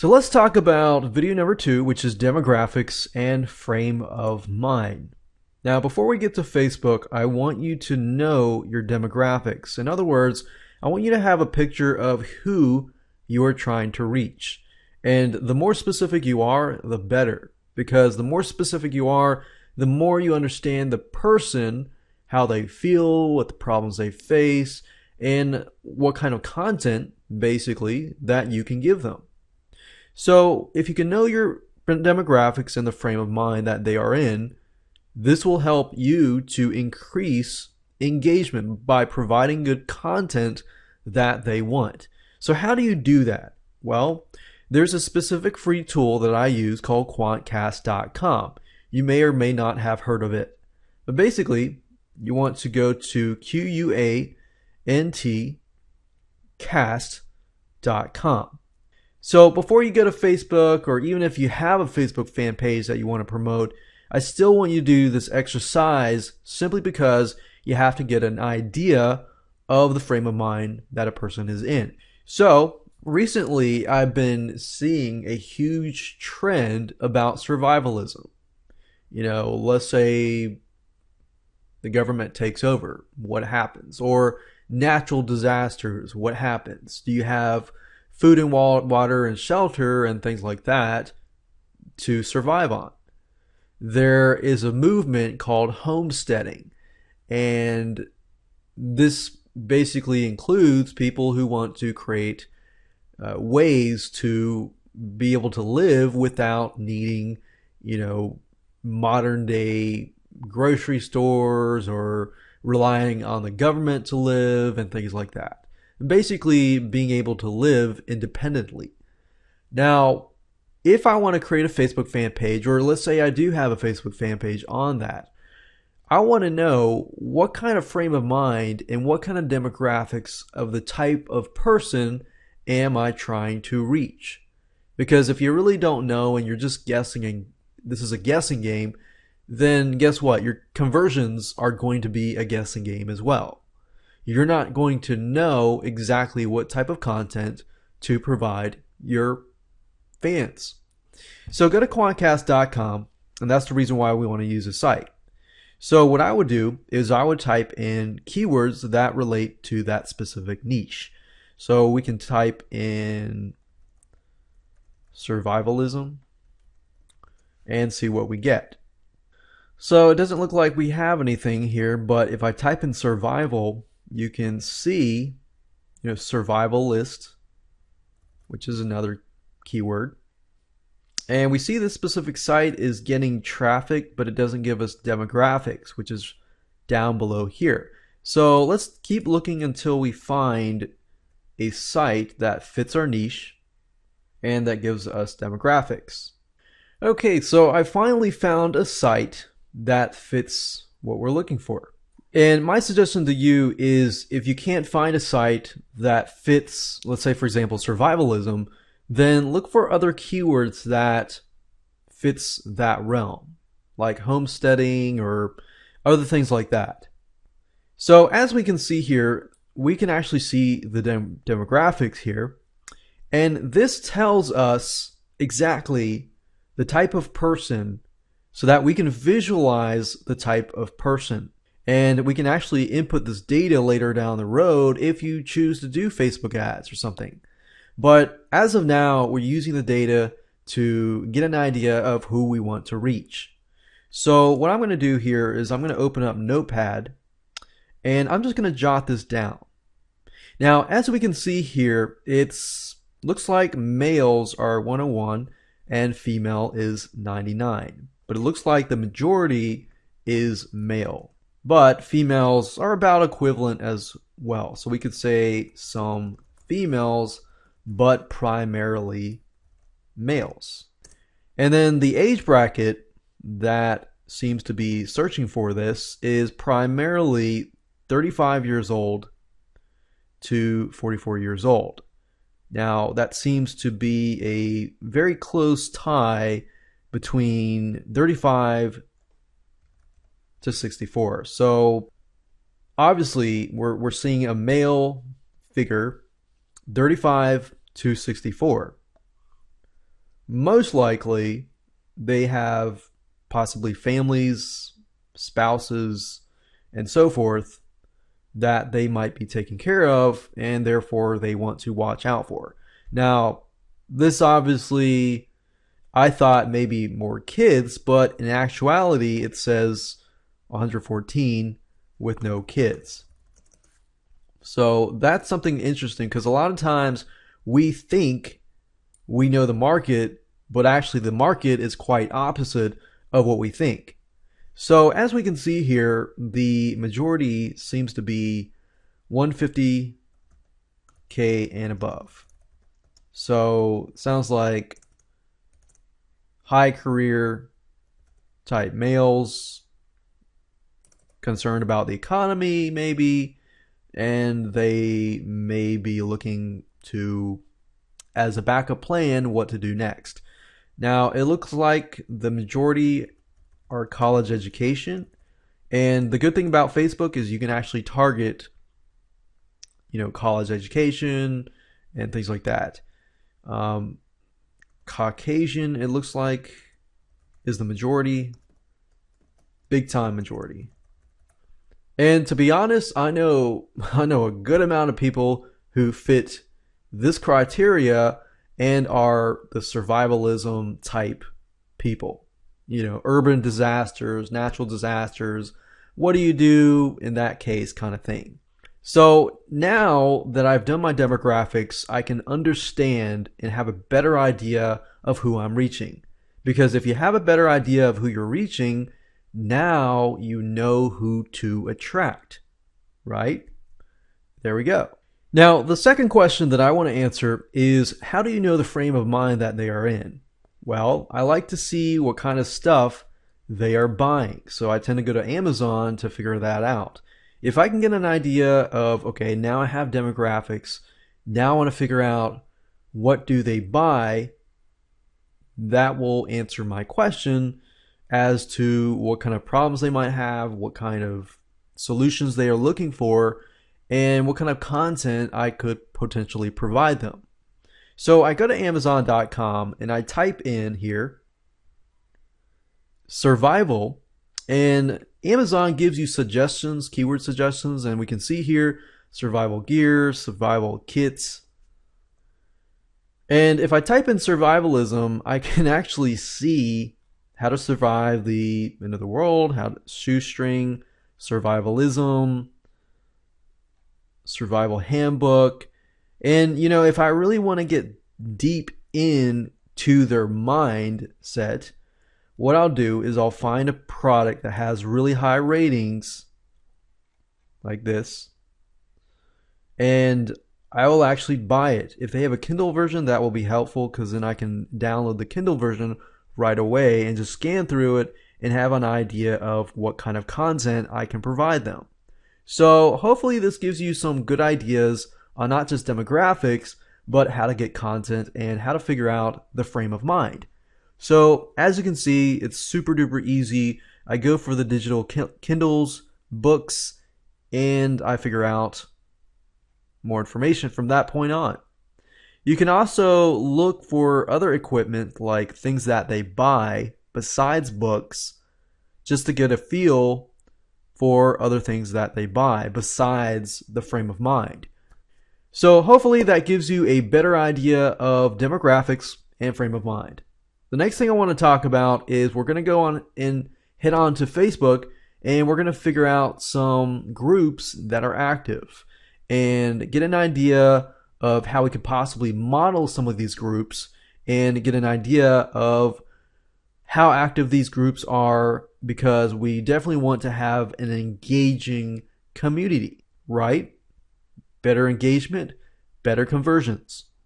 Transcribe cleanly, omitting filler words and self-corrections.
So let's talk about video number 2, which is demographics and frame of mind. Now, before we get to Facebook, I want you to know your demographics. In other words, I want you to have a picture of who you are trying to reach. And the more specific you are, the better. Because the more specific you are, the more you understand the person, how they feel, what the problems they face, and what kind of content, basically, that you can give them. So if you can know your demographics and the frame of mind that they are in, this will help you to increase engagement by providing good content that they want. So how do you do that? Well, there's a specific free tool that I use called quantcast.com. You may or may not have heard of it. But basically, you want to go to quantcast.com. So before you go to Facebook, or even if you have a Facebook fan page that you want to promote, I still want you to do this exercise simply because you have to get an idea of the frame of mind that a person is in. So recently I've been seeing a huge trend about survivalism. You know, let's say the government takes over, what happens? Or natural disasters, what happens? Do you have food and water and shelter and things like that to survive on? There is a movement called homesteading, and this basically includes people who want to create ways to be able to live without needing, modern day grocery stores or relying on the government to live and things like that. Basically being able to live independently. Now, if I want to create a Facebook fan page, or let's say I do have a Facebook fan page on that, I want to know what kind of frame of mind and what kind of demographics of the type of person am I trying to reach. Because if you really don't know and you're just guessing, and this is a guessing game, then guess what? Your conversions are going to be a guessing game as well. You're not going to know exactly what type of content to provide your fans. So go to quantcast.com, and that's the reason why we want to use the site. So what I would do is I would type in keywords that relate to that specific niche. So we can type in survivalism and see what we get. So it doesn't look like we have anything here, but if I type in survival, you can see, survival list, which is another keyword. And we see this specific site is getting traffic, but it doesn't give us demographics, which is down below here. So let's keep looking until we find a site that fits our niche and that gives us demographics. Okay, so I finally found a site that fits what we're looking for. And my suggestion to you is, if you can't find a site that fits, let's say for example survivalism, then look for other keywords that fits that realm, like homesteading or other things like that. So as we can see here, we can actually see the demographics here, and this tells us exactly the type of person so that we can visualize the type of person. And we can actually input this data later down the road if you choose to do Facebook ads or something. But as of now, we're using the data to get an idea of who we want to reach. So what I'm going to do here is I'm going to open up Notepad, and I'm just going to jot this down. Now, as we can see here, looks like males are 101 and female is 99. But it looks like the majority is male. But females are about equivalent as well. So we could say some females, but primarily males. And then the age bracket that seems to be searching for this is primarily 35 years old to 44 years old. Now, that seems to be a very close tie between 35 to 64. So obviously we're seeing a male figure 35 to 64. most likely they have possibly families, spouses, and so forth that they might be taking care of, and therefore they want to watch out for. Now, this obviously, I thought maybe more kids, but in actuality, it says 114 with no kids. So that's something interesting, because a lot of times we think we know the market, but actually the market is quite opposite of what we think. So as we can see here, the majority seems to be 150K and above. So sounds like high career type males, concerned about the economy maybe, and they may be looking to, as a backup plan, what to do next. Now, it looks like the majority are college education. And the good thing about Facebook is you can actually target, college education and things like that. Caucasian, it looks like, is the majority, big time majority. And to be honest, I know a good amount of people who fit this criteria and are the survivalism type people. Urban disasters, natural disasters, what do you do in that case kind of thing. So now that I've done my demographics, I can understand and have a better idea of who I'm reaching. Because if you have a better idea of who you're reaching, now you know who to attract, right? There we go. Now, the second question that I want to answer is, how do you know the frame of mind that they are in? Well, I like to see what kind of stuff they are buying. So I tend to go to Amazon to figure that out. If I can get an idea of, okay, now I have demographics, now I want to figure out what do they buy, that will answer my question as to what kind of problems they might have, what kind of solutions they are looking for, and what kind of content I could potentially provide them. So I go to Amazon.com and I type in here survival, and Amazon gives you suggestions, keyword suggestions, and we can see here survival gear, survival kits. And if I type in survivalism, I can actually see how to survive the end of the world, how to shoestring, survivalism, survival handbook. And, if I really want to get deep into their mindset, what I'll do is I'll find a product that has really high ratings, like this, and I will actually buy it. If they have a Kindle version, that will be helpful, because then I can download the Kindle version right away and just scan through it and have an idea of what kind of content I can provide them. So hopefully this gives you some good ideas on not just demographics, but how to get content and how to figure out the frame of mind. So as you can see, it's super duper easy. I go for the digital Kindles, books, and I figure out more information from that point on. You can also look for other equipment, like things that they buy besides books, just to get a feel for other things that they buy besides the frame of mind. So hopefully that gives you a better idea of demographics and frame of mind. The next thing I want to talk about is we're going to go on and head on to Facebook, and we're going to figure out some groups that are active and get an idea of how we could possibly model some of these groups and get an idea of how active these groups are, because we definitely want to have an engaging community, right? Better engagement, better conversions.